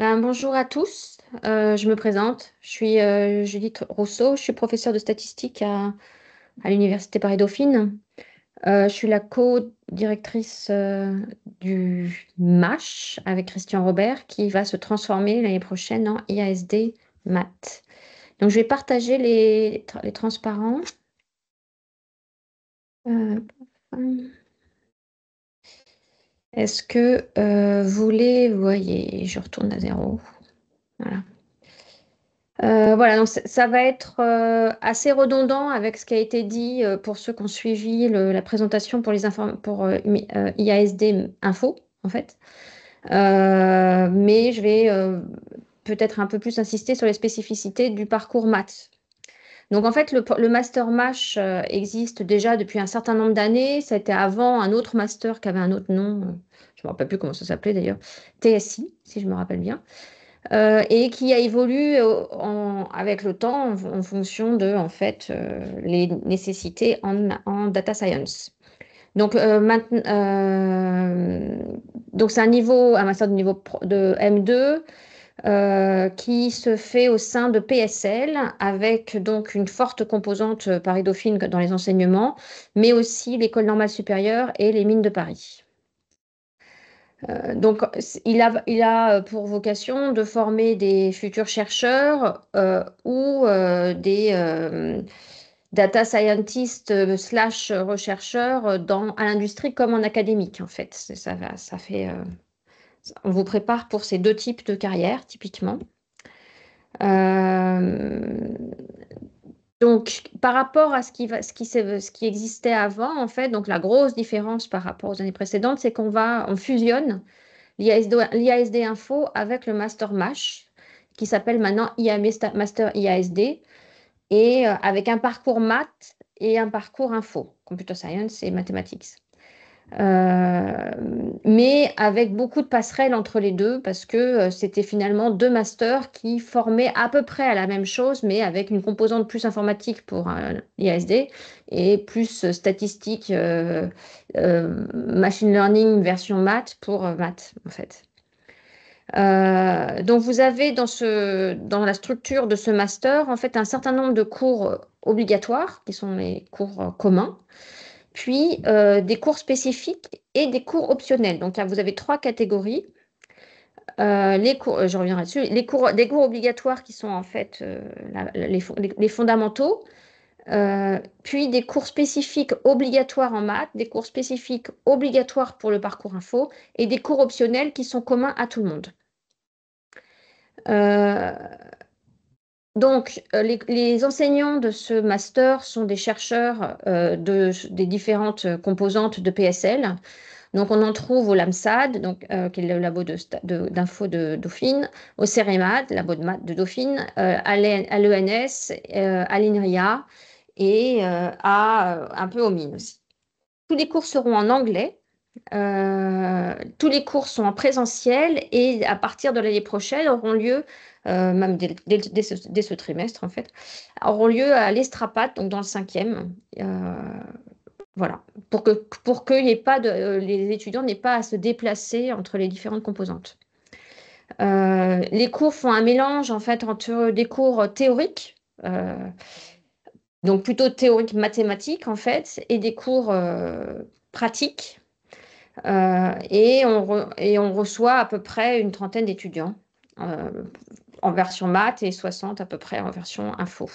Bonjour à tous. Je me présente. Je suis Judith Rousseau. Je suis professeure de statistique à l'Université Paris-Dauphine. Je suis la co-directrice du MASH avec Christian Robert qui va se transformer l'année prochaine en IASD Maths. Donc, je vais partager les transparents. Euh, Est-ce que vous les voyez? Je retourne à zéro. Voilà. Voilà, donc ça va être assez redondant avec ce qui a été dit pour ceux qui ont suivi la présentation pour IASD Info, en fait. Mais je vais peut-être un peu plus insister sur les spécificités du parcours maths. Donc en fait, le master MASH existe déjà depuis un certain nombre d'années. Ça a été avant un autre master qui avait un autre nom. Je ne me rappelle plus comment ça s'appelait d'ailleurs. TSI, si je me rappelle bien. Et qui a évolué avec le temps en fonction de en fait, les nécessités en data science. Donc, donc c'est un master de niveau de M2 qui se fait au sein de PSL avec donc une forte composante Paris-Dauphine dans les enseignements, mais aussi l'École normale supérieure et les mines de Paris. Donc, il a pour vocation de former des futurs chercheurs ou des data scientists slash rechercheurs à l'industrie comme en académique, en fait. Ça fait, on vous prépare pour ces deux types de carrières, typiquement. Euh, donc, par rapport à ce qui existait avant, en fait, donc la grosse différence par rapport aux années précédentes, c'est on fusionne l'IASD Info avec le Master MASH, qui s'appelle maintenant Master IASD, et avec un parcours maths et un parcours info, Computer Science et Mathematics. Euh, mais avec beaucoup de passerelles entre les deux, parce que c'était finalement deux masters qui formaient à peu près à la même chose, mais avec une composante plus informatique pour l'IASD et plus statistique, machine learning version maths pour maths, en fait. Donc vous avez dans la structure de ce master en fait un certain nombre de cours obligatoires qui sont les cours communs, puis des cours spécifiques et des cours optionnels. Donc là vous avez trois catégories. Je reviendrai dessus. Des cours obligatoires qui sont en fait les fondamentaux, puis des cours spécifiques obligatoires en maths, des cours spécifiques obligatoires pour le parcours info et des cours optionnels qui sont communs à tout le monde. Euh, Donc, les enseignants de ce master sont des chercheurs des différentes composantes de PSL. Donc, on en trouve au LAMSAD, qui est le labo d'info de Dauphine, au CEREMAD, labo de maths de Dauphine, à l'ENS, à l'INRIA et un peu aux mines aussi. Tous les cours seront en anglais. Tous les cours sont en présentiel et à partir de l'année prochaine auront lieu, même dès ce trimestre en fait, auront lieu à l'Estrapat, donc dans le cinquième. Voilà, pour que les étudiants n'aient pas à se déplacer entre les différentes composantes. Les cours font un mélange en fait entre des cours théoriques, donc plutôt théoriques mathématiques en fait, et des cours pratiques. Et on reçoit à peu près une trentaine d'étudiants euh, en version maths et 60 à peu près en version info.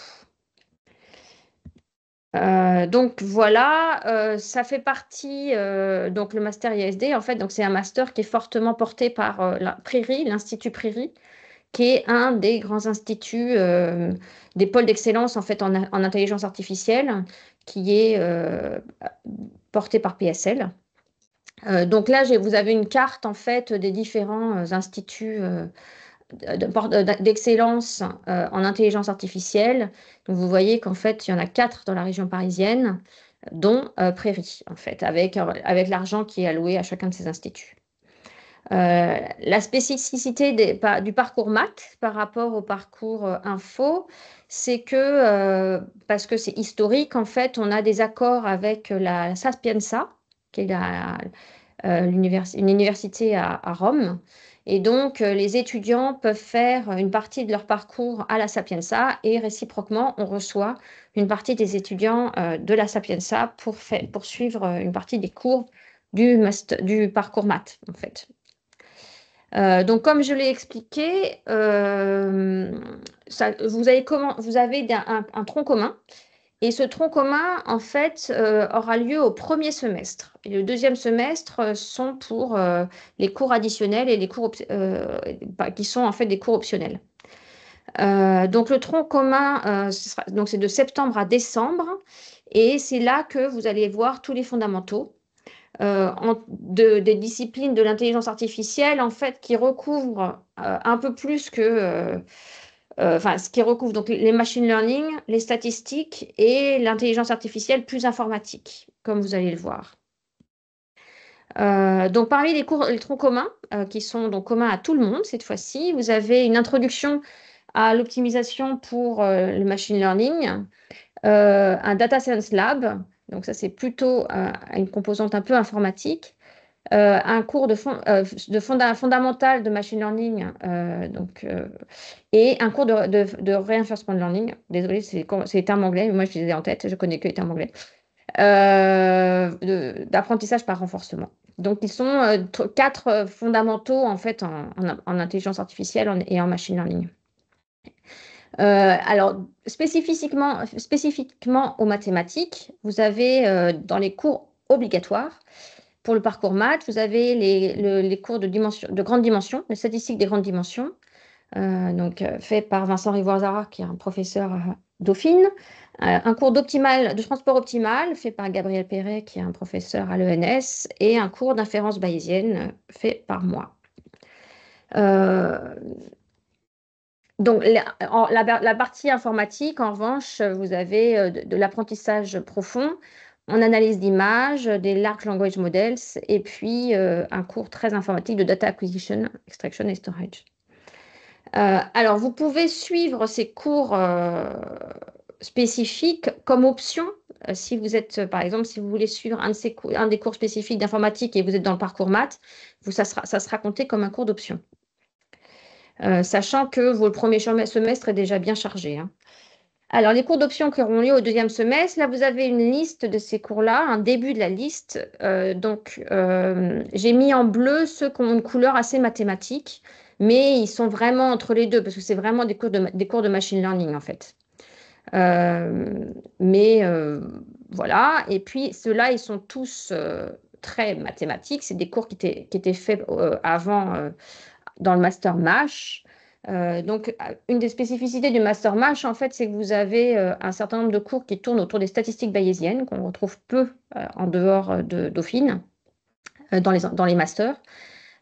Donc voilà, ça fait partie, donc le master ISD, en fait, donc c'est un master qui est fortement porté par l'Institut Prairie, qui est un des grands instituts, des pôles d'excellence en fait en intelligence artificielle, qui est porté par PSL. Donc là, vous avez une carte en fait des différents instituts d'excellence en intelligence artificielle. Donc vous voyez qu'en fait, il y en a quatre dans la région parisienne, dont Prairie, en fait, avec l'argent qui est alloué à chacun de ces instituts. La spécificité du parcours maths par rapport au parcours info, c'est que, parce que c'est historique, en fait, on a des accords avec la Sapienza, qui est une université à Rome, Et donc, les étudiants peuvent faire une partie de leur parcours à la Sapienza et réciproquement, on reçoit une partie des étudiants de la Sapienza pour suivre une partie des cours du parcours maths, en fait. Donc, comme je l'ai expliqué, vous avez un tronc commun. Et ce tronc commun, en fait, aura lieu au premier semestre. Et le deuxième semestre sont pour les cours additionnels et les cours qui sont en fait des cours optionnels. Donc le tronc commun, donc c'est de septembre à décembre, et c'est là que vous allez voir tous les fondamentaux des disciplines de l'intelligence artificielle, en fait, qui recouvrent un peu plus que enfin, ce qui recouvre donc les machine learning, les statistiques et l'intelligence artificielle plus informatique, comme vous allez le voir. Donc, parmi les troncs communs, qui sont donc communs à tout le monde cette fois-ci, vous avez une introduction à l'optimisation pour le machine learning, un data science lab, donc ça c'est plutôt une composante un peu informatique, un cours fondamental de machine learning, et un cours de reinforcement learning. Désolée, c'est les termes anglais, mais moi je les ai en tête, je connais que les termes anglais. D'apprentissage par renforcement. Donc, ils sont quatre fondamentaux en fait en intelligence artificielle et en machine learning. Alors, spécifiquement aux mathématiques, vous avez dans les cours obligatoires, pour le parcours maths, vous avez les cours de grande dimension, les statistiques des grandes dimensions, fait par Vincent Rivoire, qui est un professeur Dauphine. Un cours de transport optimal fait par Gabriel Perret, qui est un professeur à l'ENS, et un cours d'inférence bayésienne fait par moi. Donc, la partie informatique, en revanche, vous avez de l'apprentissage profond en analyse d'images, des large language models, et puis un cours très informatique de data acquisition, extraction et storage. Alors, vous pouvez suivre ces cours spécifiques comme option. Si vous êtes, par exemple, si vous voulez suivre un des cours spécifiques d'informatique et vous êtes dans le parcours maths, ça sera compté comme un cours d'option. Sachant que le premier semestre est déjà bien chargé, hein. Alors, les cours d'option qui auront lieu au deuxième semestre, là, vous avez une liste de ces cours-là, un début de la liste. J'ai mis en bleu ceux qui ont une couleur assez mathématique, mais ils sont vraiment entre les deux, parce que c'est vraiment des cours de machine learning, en fait. Voilà, et puis ceux-là, ils sont tous très mathématiques. C'est des cours qui étaient faits avant dans le master MASH. Une des spécificités du master MASH, en fait, c'est que vous avez un certain nombre de cours qui tournent autour des statistiques bayésiennes, qu'on retrouve peu en dehors de Dauphine, dans les masters.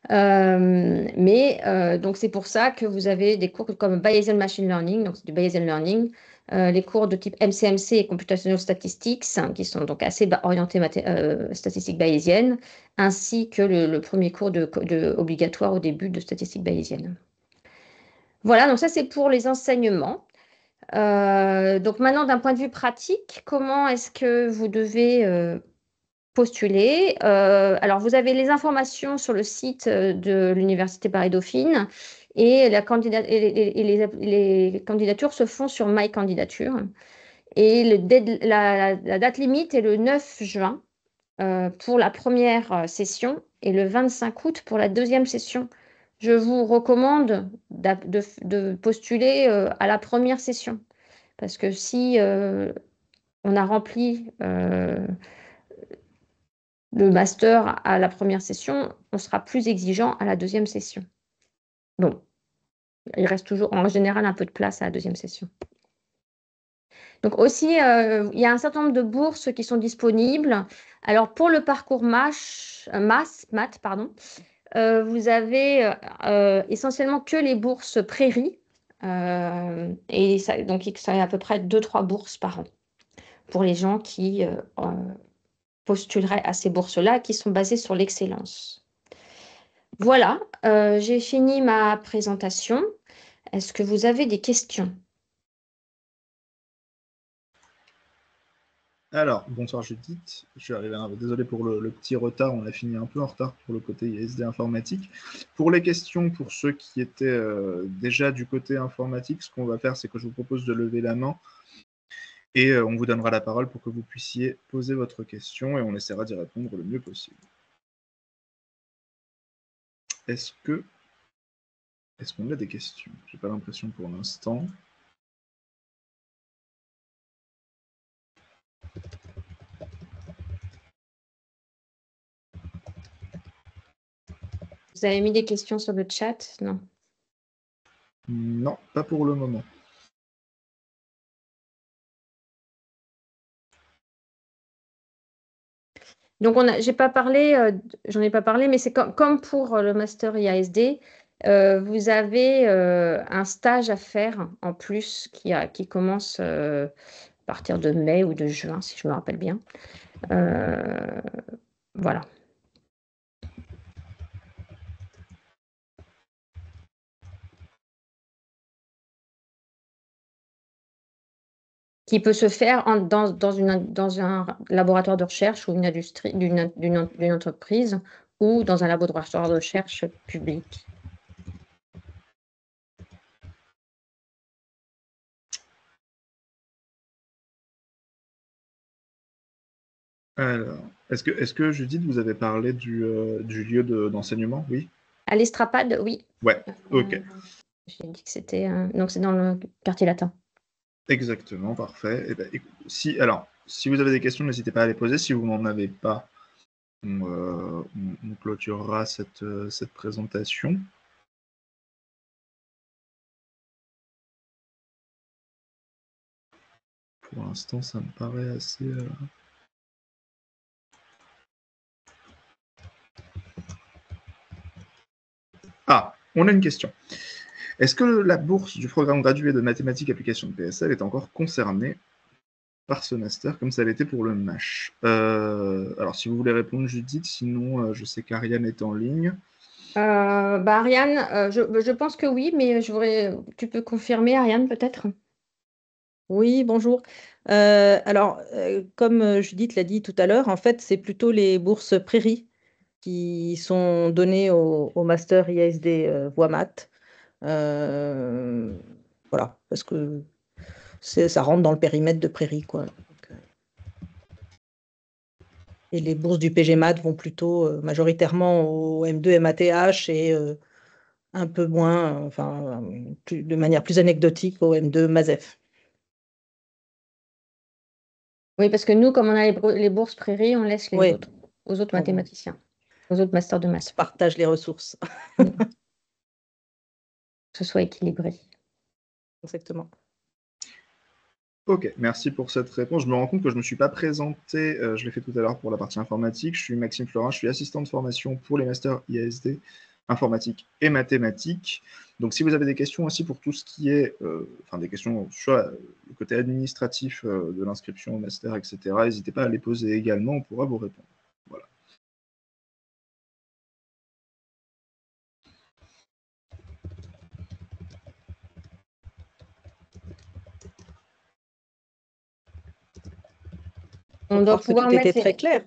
Donc c'est pour ça que vous avez des cours comme Bayesian Machine Learning, donc c'est du Bayesian Learning, les cours de type MCMC et Computational Statistics, qui sont donc assez orientés statistiques bayésiennes, ainsi que le premier cours obligatoire au début de statistiques bayésiennes. Voilà, donc ça c'est pour les enseignements. Donc maintenant, d'un point de vue pratique, comment est-ce que vous devez postuler? Alors, vous avez les informations sur le site de l'Université Paris-Dauphine et les candidatures se font sur My Candidature. Et la date limite est le 9 juin pour la première session et le 25 août pour la deuxième session. Je vous recommande de postuler à la première session parce que si on a rempli le master à la première session, on sera plus exigeant à la deuxième session. Bon, il reste toujours en général un peu de place à la deuxième session. Donc aussi, il y a un certain nombre de bourses qui sont disponibles. Alors pour le parcours maths, pardon, vous avez essentiellement que les bourses Prairie. Et donc, ça a à peu près 2-3 bourses par an pour les gens qui postuleraient à ces bourses-là, qui sont basées sur l'excellence. Voilà, j'ai fini ma présentation. Est-ce que vous avez des questions? Alors, bonsoir Judith, je suis arrivé, désolé pour le petit retard, on a fini un peu en retard pour le côté ISD informatique. Pour les questions, pour ceux qui étaient déjà du côté informatique, ce qu'on va faire, c'est que je vous propose de lever la main et on vous donnera la parole pour que vous puissiez poser votre question et on essaiera d'y répondre le mieux possible. Est-ce qu'on a des questions? J'ai pas l'impression pour l'instant. Vous avez mis des questions sur le chat? Non. Non, pas pour le moment. Donc, j'ai pas parlé, j'en ai pas parlé, mais c'est comme pour le master IASD, vous avez un stage à faire en plus qui commence à partir de mai ou de juin, si je me rappelle bien. Voilà. Qui peut se faire dans un laboratoire de recherche ou une industrie d'une entreprise ou dans un laboratoire de recherche public. Alors, est-ce que Judith, vous avez parlé du lieu d'enseignement? Oui. À l'Estrapade, oui. Ouais, ok. J'ai dit que c'était... donc, c'est dans le quartier latin. Exactement, parfait. Eh ben, si vous avez des questions, n'hésitez pas à les poser. Si vous n'en avez pas, on clôturera cette présentation. Pour l'instant, ça me paraît assez... Ah, on a une question. Est-ce que la bourse du programme gradué de mathématiques applications de PSL est encore concernée par ce master comme ça l'était pour le MASH? Alors, si vous voulez répondre, Judith, sinon, je sais qu'Ariane est en ligne. Ariane, je pense que oui, mais tu peux confirmer, Ariane, peut-être? Oui, bonjour. Comme Judith l'a dit tout à l'heure, en fait, c'est plutôt les bourses Prairie qui sont données au master IASD voie maths. Voilà, parce que ça rentre dans le périmètre de Prairie, quoi. Et les bourses du PG Maths vont plutôt majoritairement au M2 MATH et un peu moins, de manière plus anecdotique, au M2 MASEF. Oui, parce que nous, comme on a les bourses Prairie, on laisse Oui. aux autres mathématiciens, aux autres masters de On maths. se partage les ressources. Que ce soit équilibré. Exactement. Ok, merci pour cette réponse. Je me rends compte que je ne me suis pas présenté, je l'ai fait tout à l'heure pour la partie informatique. Je suis Maxime Florin, je suis assistant de formation pour les masters IASD, informatique et mathématiques. Donc si vous avez des questions aussi pour tout ce qui est, des questions sur le côté administratif de l'inscription au master, etc., n'hésitez pas à les poser également, on pourra vous répondre. Voilà. On doit pouvoir tout mettre... était très clair.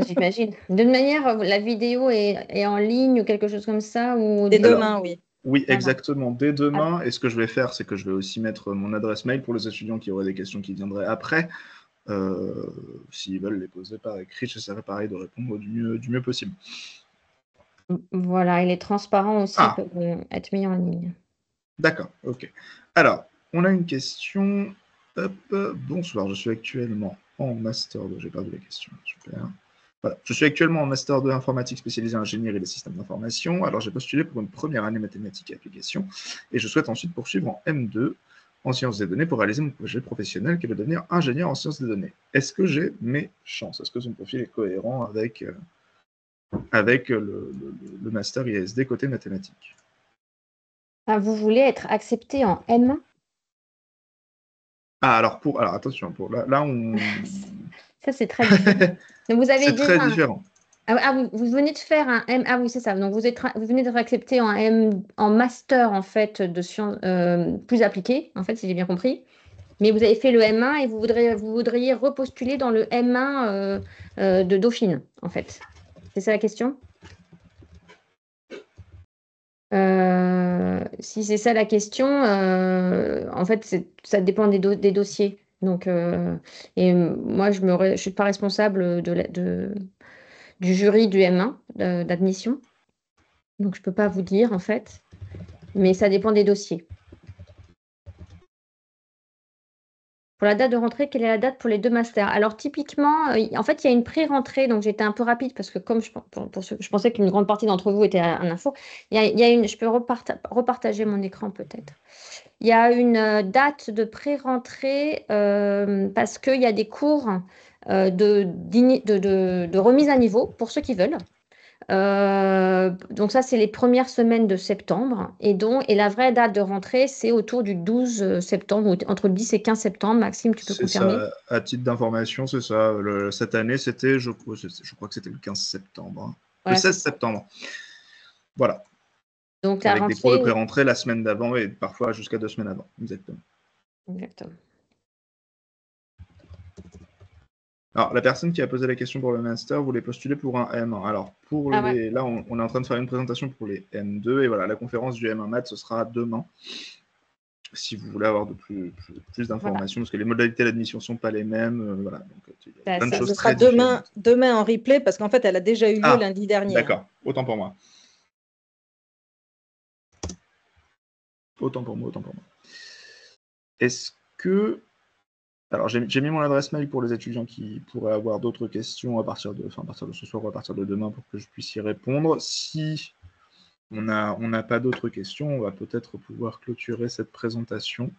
J'imagine. D'une manière, la vidéo est en ligne ou quelque chose comme ça ou... Dès demain, oui. Oui, exactement. Dès demain. Et ce que je vais faire, c'est que je vais aussi mettre mon adresse mail pour les étudiants qui auraient des questions qui viendraient après. S'ils veulent les poser par écrit, j'essaierai pareil de répondre du mieux possible. Voilà, et les transparents aussi peuvent être mis en ligne. D'accord, ok. Alors, on a une question. Hop, bonsoir, je suis actuellement en Master 2. J'ai perdu la question, super. Voilà. Je suis actuellement en Master 2 informatique spécialisé en ingénierie des systèmes d'information. Alors, j'ai postulé pour une première année mathématiques et applications et je souhaite ensuite poursuivre en M2 en sciences des données pour réaliser mon projet professionnel qui est de devenir ingénieur en sciences des données. Est-ce que j'ai mes chances? Est-ce que son profil est cohérent avec le Master IASD côté mathématiques? Ah, vous voulez être accepté en M? Ah, alors attention, là on... Ça, c'est très différent. Donc, vous avez c'est très différent. vous venez de faire un M. Ah oui, c'est ça. Donc, vous venez d'être accepté en master, en fait, de sciences plus appliquées, en fait, si j'ai bien compris. Mais vous avez fait le M1 et vous voudriez repostuler dans le M1 de Dauphine, en fait. C'est ça la question? Si c'est ça la question, en fait, ça dépend des dossiers. Donc, moi, je suis pas responsable du jury du M1 d'admission. Donc, je peux pas vous dire, en fait. Mais ça dépend des dossiers. Pour la date de rentrée, quelle est la date pour les 2 masters? Alors, typiquement, en fait, il y a une pré-rentrée, donc j'étais un peu rapide parce que comme je pensais qu'une grande partie d'entre vous était en info, je peux repartager mon écran peut-être. Il y a une date de pré-rentrée parce qu'il y a des cours de remise à niveau pour ceux qui veulent. Donc ça, c'est les premières semaines de septembre. Et la vraie date de rentrée, c'est autour du 12 septembre, ou entre le 10 et 15 septembre. Maxime, tu peux C'est confirmer? ça, à titre d'information, c'est ça. Cette année, c'était, je crois que c'était le 15 septembre. Hein. Le Voilà, c'est 16 ça. septembre. Voilà. Donc la Avec des cours de rentrée, pré-rentrée la semaine d'avant et parfois jusqu'à 2 semaines avant. Exactement. exactement. Alors, la personne qui a posé la question pour le master voulait postuler pour un M1. Alors, Ah ouais, là, on est en train de faire une présentation pour les M2. Et voilà, la conférence du M1 Maths, ce sera demain. Si vous voulez avoir plus voilà. d'informations, parce que les modalités d'admission ne sont pas les mêmes. Voilà, donc il y a plein de choses Ce sera très différentes. demain en replay parce qu'en fait, elle a déjà eu lieu Ah, lundi dernier. Hein. d'accord. Autant pour moi. Autant pour moi. Est-ce que... Alors, j'ai mis mon adresse mail pour les étudiants qui pourraient avoir d'autres questions à partir de ce soir ou à partir de demain pour que je puisse y répondre. Si on n'a pas d'autres questions, on va peut-être pouvoir clôturer cette présentation.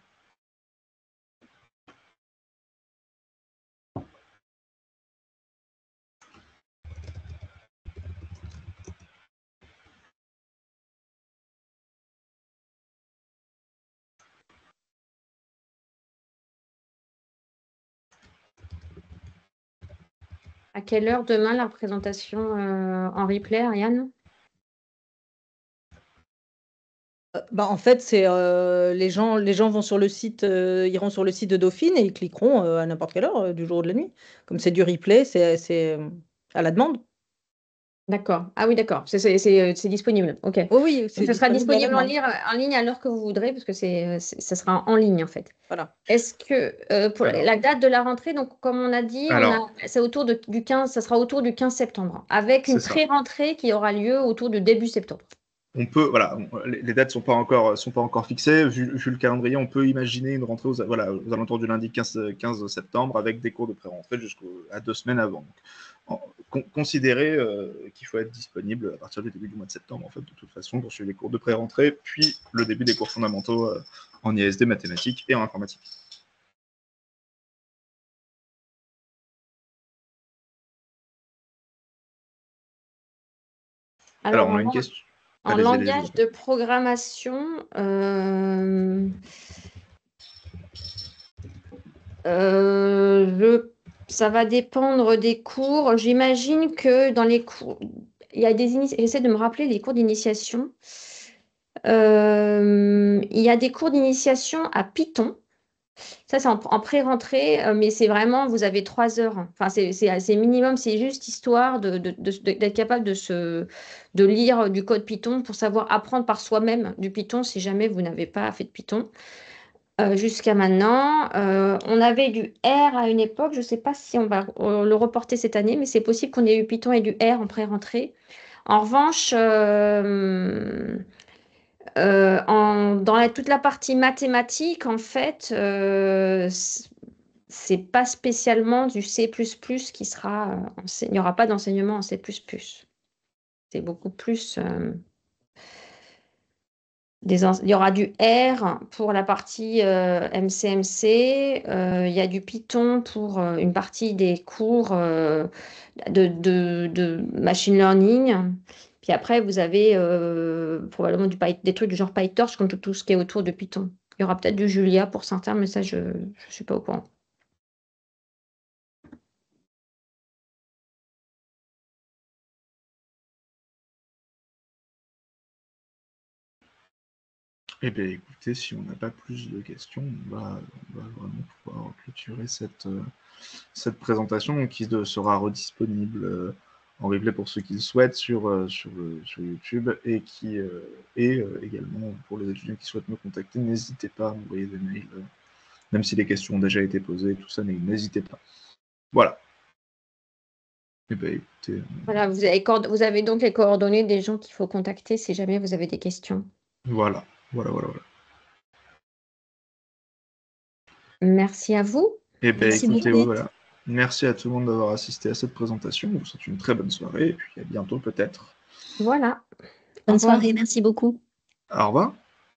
À quelle heure demain la présentation en replay, Ariane? En fait, c'est les gens vont sur le site, iront sur le site de Dauphine et ils cliqueront à n'importe quelle heure du jour ou de la nuit. Comme c'est du replay, c'est à la demande. D'accord. Ah oui, d'accord. C'est disponible. OK. Oui, oui, Donc, c'est ce sera disponible à la disponible demande. en ligne à l'heure que vous voudrez, parce que ça sera en ligne, en fait. Voilà. Est-ce que pour Alors. la date de la rentrée, donc comme on a dit, c'est autour du 15, ça sera autour du 15 septembre, avec une C'est ça. pré-rentrée qui aura lieu autour du début septembre. On peut, voilà, les dates sont pas encore fixées. Vu le calendrier, on peut imaginer une rentrée aux alentours du lundi 15 septembre avec des cours de pré-rentrée jusqu'à 2 semaines avant. Donc, considérez qu'il faut être disponible à partir du début du mois de septembre, en fait, de toute façon, pour suivre les cours de pré-rentrée, puis le début des cours fondamentaux en ISD, mathématiques et en informatique. Alors, on a une question. En langage de programmation, ça va dépendre des cours. J'imagine que dans les cours, il y a j'essaie de me rappeler les cours d'initiation. Il y a des cours d'initiation à Python. Ça, c'est en pré-rentrée, mais c'est vraiment, vous avez 3 heures. Enfin, c'est minimum, c'est juste histoire d'être capable de lire du code Python pour savoir apprendre par soi-même du Python si jamais vous n'avez pas fait de Python. Jusqu'à maintenant, on avait du R à une époque. Je ne sais pas si on va le reporter cette année, mais c'est possible qu'on ait eu Python et du R en pré-rentrée. En revanche, dans toute la partie mathématique, en fait, c'est pas spécialement du C++ qui sera il n'y aura pas d'enseignement en C++. C'est beaucoup plus il y aura du R pour la partie MCMC, il y a du Python pour une partie des cours de machine learning. Puis après, vous avez probablement des trucs du genre PyTorch, comme tout ce qui est autour de Python. Il y aura peut-être du Julia pour certains, mais ça, je ne suis pas au courant. Eh bien, écoutez, si on n'a pas plus de questions, on va vraiment pouvoir clôturer cette présentation qui sera redisponible en replay pour ceux qui le souhaitent sur YouTube et également pour les étudiants qui souhaitent me contacter, n'hésitez pas à m'envoyer des mails, même si les questions ont déjà été posées, tout ça, n'hésitez pas. Voilà. Eh bien, écoutez, Voilà, vous avez donc les coordonnées des gens qu'il faut contacter si jamais vous avez des questions. voilà. Merci à vous. Eh bien, Merci écoutez, beaucoup. voilà. Merci à tout le monde d'avoir assisté à cette présentation. Je vous souhaite une très bonne soirée et puis à bientôt peut-être. Voilà. Au Bonne revoir. soirée, merci beaucoup. Au revoir.